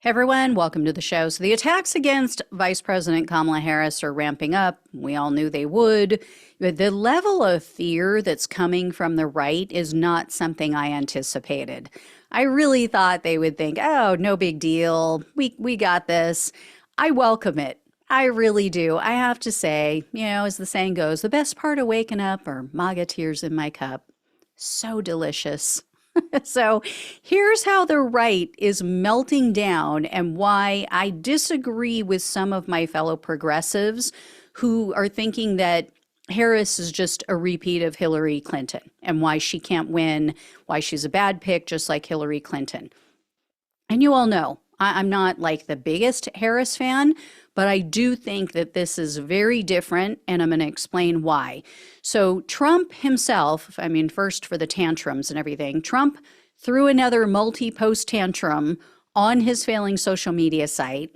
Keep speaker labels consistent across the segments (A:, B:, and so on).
A: Hey everyone, welcome to the show. So the attacks against Vice President Kamala Harris are ramping up. We all knew they would. The level of fear that's coming from the right is not something I anticipated. I really thought they would think, oh, no big deal. We got this. I welcome it. I really do. I have to say, as the saying goes, the best part of waking up are Maga tears in my cup. So delicious. So here's how the right is melting down and why I disagree with some of my fellow progressives who are thinking that Harris is just a repeat of Hillary Clinton and why she can't win, why she's a bad pick, just like Hillary Clinton. And you all know I'm not like the biggest Harris fan, but I do think that this is very different, and I'm going to explain why. So Trump himself, first for the tantrums and everything, Trump threw another multi-post tantrum on his failing social media site.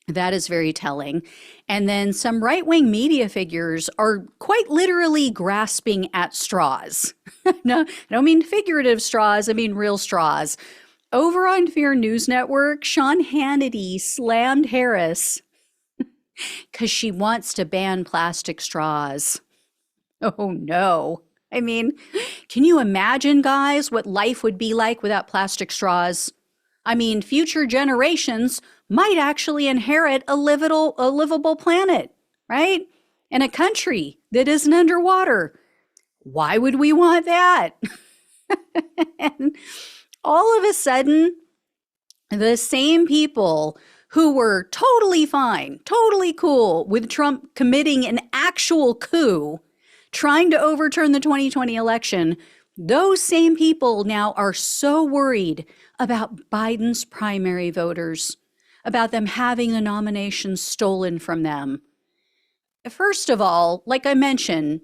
A: That is very telling. And then some right-wing media figures are quite literally grasping at straws. No, I don't mean figurative straws, I mean real straws. Over on Fear News Network, Sean Hannity slammed Harris because she wants to ban plastic straws. Oh, no. Can you imagine, guys, what life would be like without plastic straws? Future generations might actually inherit a livable planet, right? And a country that isn't underwater. Why would we want that? And all of a sudden, the same people who were totally fine, totally cool with Trump committing an actual coup, trying to overturn the 2020 election, those same people now are so worried about Biden's primary voters, about them having the nomination stolen from them. First of all, like I mentioned,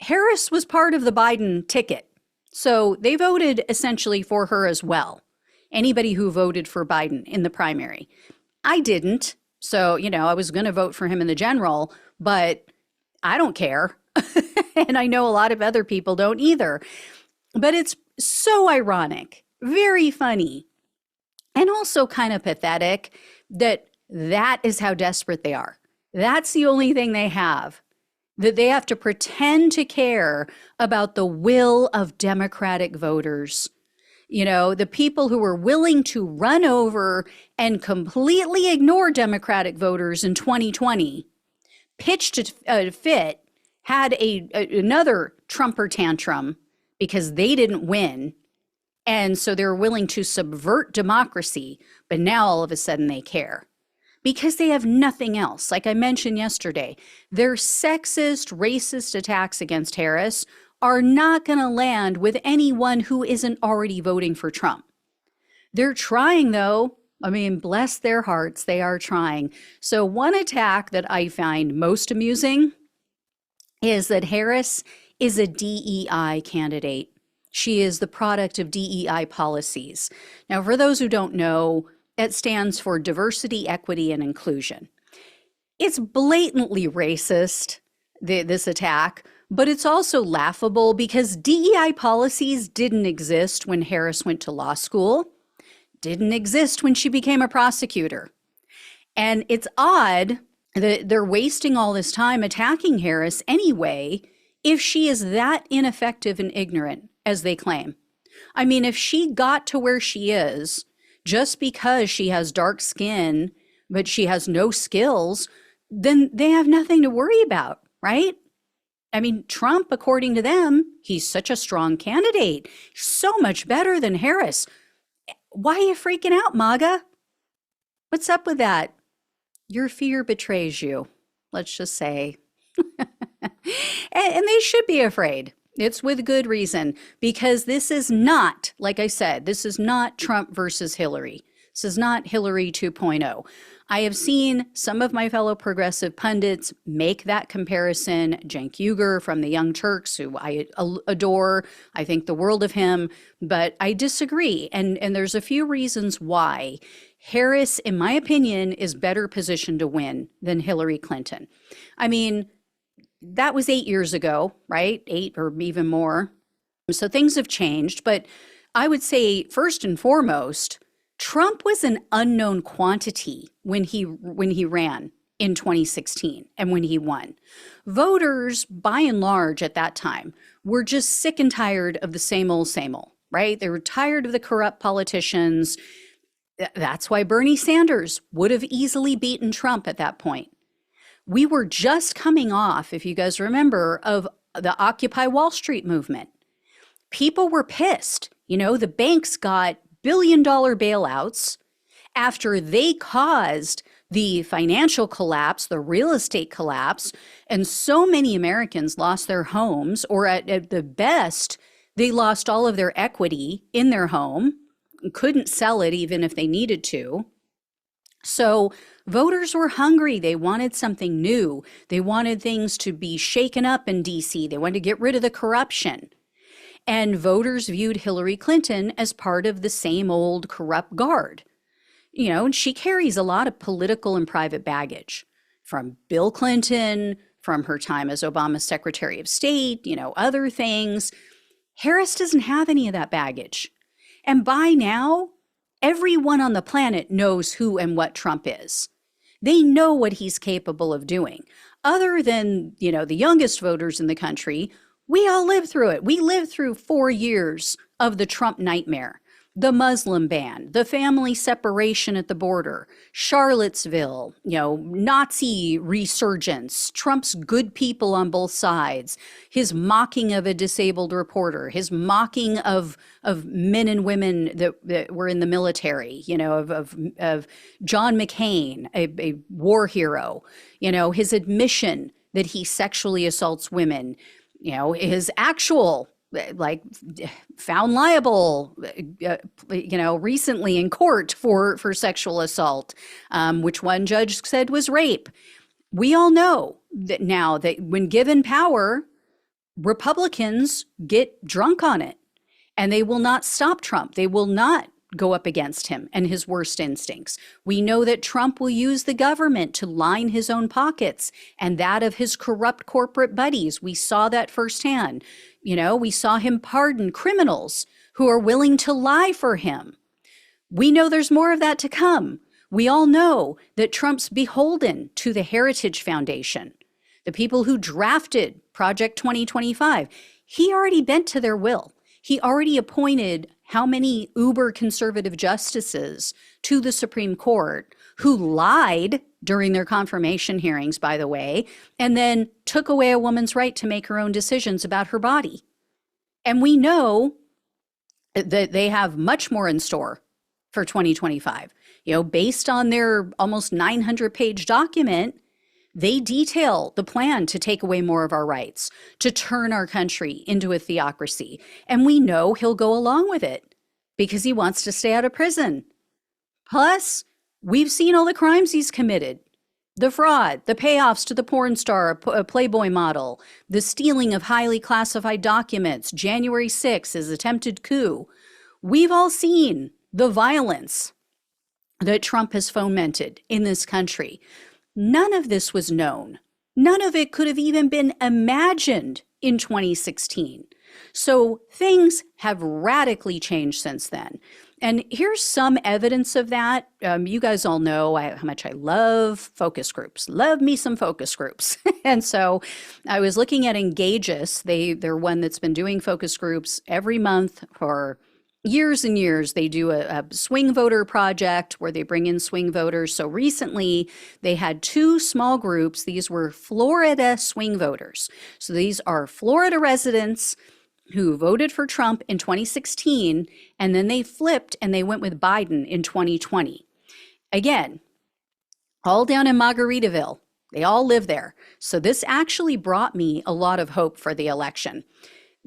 A: Harris was part of the Biden ticket. So they voted essentially for her as well. Anybody who voted for Biden in the primary. I didn't. So, I was going to vote for him in the general, but I don't care. And I know a lot of other people don't either. But it's so ironic, very funny, and also kind of pathetic that is how desperate they are. That's the only thing they have. That they have to pretend to care about the will of Democratic voters. The people who were willing to run over and completely ignore Democratic voters in 2020, pitched a fit, had another Trumper tantrum because they didn't win. And so they're willing to subvert democracy, but now all of a sudden they care. Because they have nothing else. Like I mentioned yesterday, their sexist, racist attacks against Harris are not going to land with anyone who isn't already voting for Trump. They're trying, though. Bless their hearts, they are trying. So one attack that I find most amusing is that Harris is a DEI candidate. She is the product of DEI policies. Now, for those who don't know, that stands for diversity, equity, and inclusion. It's blatantly racist, this attack, but it's also laughable because DEI policies didn't exist when Harris went to law school, didn't exist when she became a prosecutor. And it's odd that they're wasting all this time attacking Harris anyway if she is that ineffective and ignorant as they claim. If she got to where she is, just because she has dark skin, but she has no skills, then they have nothing to worry about, right? Trump, according to them, he's such a strong candidate, so much better than Harris. Why are you freaking out, Maga? What's up with that? Your fear betrays you, let's just say. And they should be afraid. It's with good reason, because this is not, like I said, this is not Trump versus Hillary. This is not Hillary 2.0. I have seen some of my fellow progressive pundits make that comparison. Cenk Uygur from the Young Turks, who I adore, I think the world of him, but I disagree. And there's a few reasons why. Harris, in my opinion, is better positioned to win than Hillary Clinton. That was 8 years ago, right? 8 or even more. So things have changed, but I would say first and foremost, Trump was an unknown quantity when he ran in 2016 and when he won. Voters, by and large at that time, were just sick and tired of the same old, right? They were tired of the corrupt politicians. That's why Bernie Sanders would have easily beaten Trump at that point. We were just coming off, if you guys remember, of the Occupy Wall Street movement. People were pissed. The banks got billion-dollar bailouts after they caused the financial collapse, the real estate collapse, and so many Americans lost their homes, or at the best, they lost all of their equity in their home, couldn't sell it even if they needed to. So voters were hungry. They wanted something new. They wanted things to be shaken up in DC. They wanted to get rid of the corruption. And voters viewed Hillary Clinton as part of the same old corrupt guard. And she carries a lot of political and private baggage from Bill Clinton, from her time as Obama's Secretary of State, other things. Harris doesn't have any of that baggage. And by now, everyone on the planet knows who and what Trump is. They know what he's capable of doing. Other than, the youngest voters in the country, we all lived through it. We lived through 4 years of the Trump nightmare. The Muslim ban, the family separation at the border, Charlottesville, Nazi resurgence, Trump's good people on both sides, his mocking of a disabled reporter, his mocking of men and women that were in the military, of John McCain, a war hero, his admission that he sexually assaults women, his actual found liable, recently in court for sexual assault, which one judge said was rape. We all know that now that when given power, Republicans get drunk on it and they will not stop Trump. They will not go up against him and his worst instincts. We know that Trump will use the government to line his own pockets and that of his corrupt corporate buddies. We saw that firsthand. We saw him pardon criminals who are willing to lie for him. We know there's more of that to come. We all know that Trump's beholden to the Heritage Foundation, the people who drafted Project 2025. He already bent to their will. He already appointed how many uber conservative justices to the Supreme Court who lied during their confirmation hearings, by the way, and then took away a woman's right to make her own decisions about her body. And we know that they have much more in store for 2025. Based on their almost 900-page document, they detail the plan to take away more of our rights, to turn our country into a theocracy. And we know he'll go along with it because he wants to stay out of prison. Plus, we've seen all the crimes he's committed. The fraud, the payoffs to the porn star, a Playboy model, the stealing of highly classified documents, January 6th, his attempted coup. We've all seen the violence that Trump has fomented in this country. None of this was known. None of it could have even been imagined in 2016. So things have radically changed since then. And here's some evidence of that. You guys all know how much I love focus groups. Love me some focus groups. And so I was looking at Engageus. They're one that's been doing focus groups every month for years and years. They do a swing voter project where they bring in swing voters. So recently they had 2 small groups. These were Florida swing voters. So these are Florida residents who voted for Trump in 2016, and then they flipped and they went with Biden in 2020. Again, all down in Margaritaville. They all live there. So this actually brought me a lot of hope for the election.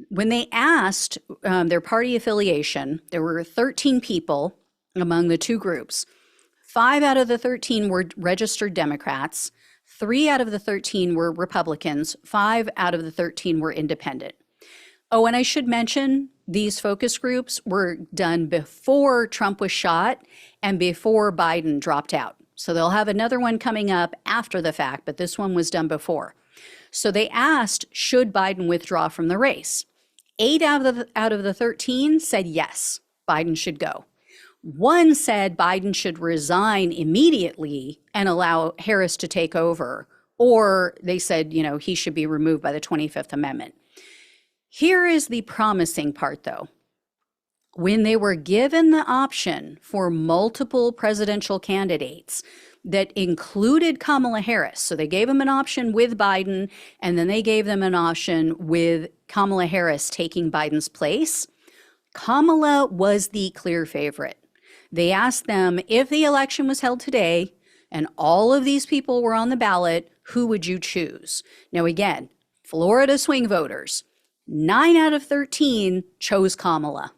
A: When they asked their party affiliation, there were 13 people among the 2 groups. 5 out of the 13 were registered Democrats. 3 out of the 13 were Republicans. 5 out of the 13 were independent. Oh, and I should mention these focus groups were done before Trump was shot and before Biden dropped out. So they'll have another one coming up after the fact, but this one was done before. So they asked, should Biden withdraw from the race? 8 out of the 13 said yes, Biden should go. One said Biden should resign immediately and allow Harris to take over, or they said, he should be removed by the 25th Amendment. Here is the promising part, though. When they were given the option for multiple presidential candidates that included Kamala Harris, so they gave them an option with Biden, and then they gave them an option with Kamala Harris taking Biden's place, Kamala was the clear favorite. They asked them, if the election was held today and all of these people were on the ballot, who would you choose? Now, again, Florida swing voters, 9 out of 13 chose Kamala.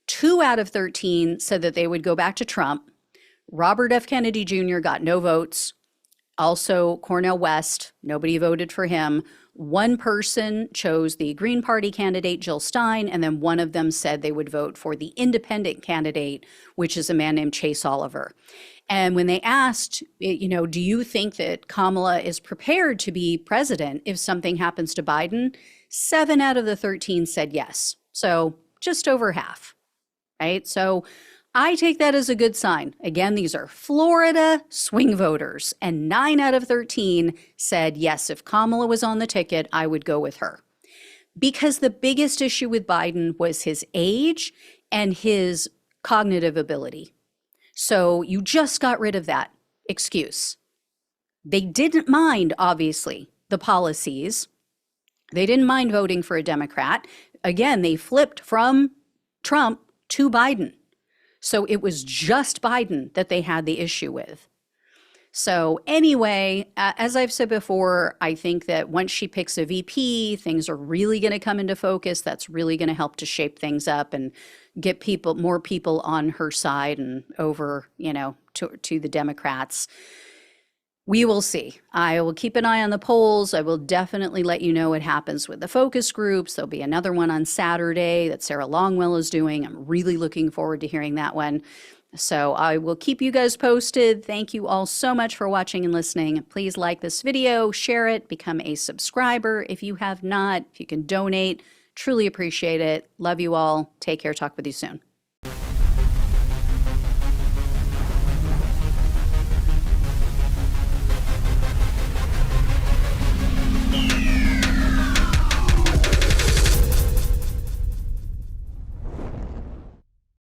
A: 2 out of 13 said that they would go back to Trump. Robert F. Kennedy Jr. got no votes. Also, Cornel West, nobody voted for him. One person chose the Green Party candidate, Jill Stein, and then one of them said they would vote for the independent candidate, which is a man named Chase Oliver. And when they asked, do you think that Kamala is prepared to be president if something happens to Biden? 7 out of the 13 said yes. So just over half, right? So I take that as a good sign. Again, these are Florida swing voters, and 9 out of 13 said, yes, if Kamala was on the ticket, I would go with her. Because the biggest issue with Biden was his age and his cognitive ability. So you just got rid of that excuse. They didn't mind, obviously, the policies. They didn't mind voting for a Democrat. Again, they flipped from Trump to Biden. So it was just Biden that they had the issue with. So anyway, as I've said before, I think that once she picks a VP, things are really going to come into focus. That's really going to help to shape things up and get more people on her side and over, to the Democrats. We will see. I will keep an eye on the polls. I will definitely let you know what happens with the focus groups. There'll be another one on Saturday that Sarah Longwell is doing. I'm really looking forward to hearing that one. So I will keep you guys posted. Thank you all so much for watching and listening. Please like this video, share it, become a subscriber if you have not. If you can donate, truly appreciate it. Love you all. Take care. Talk with you soon.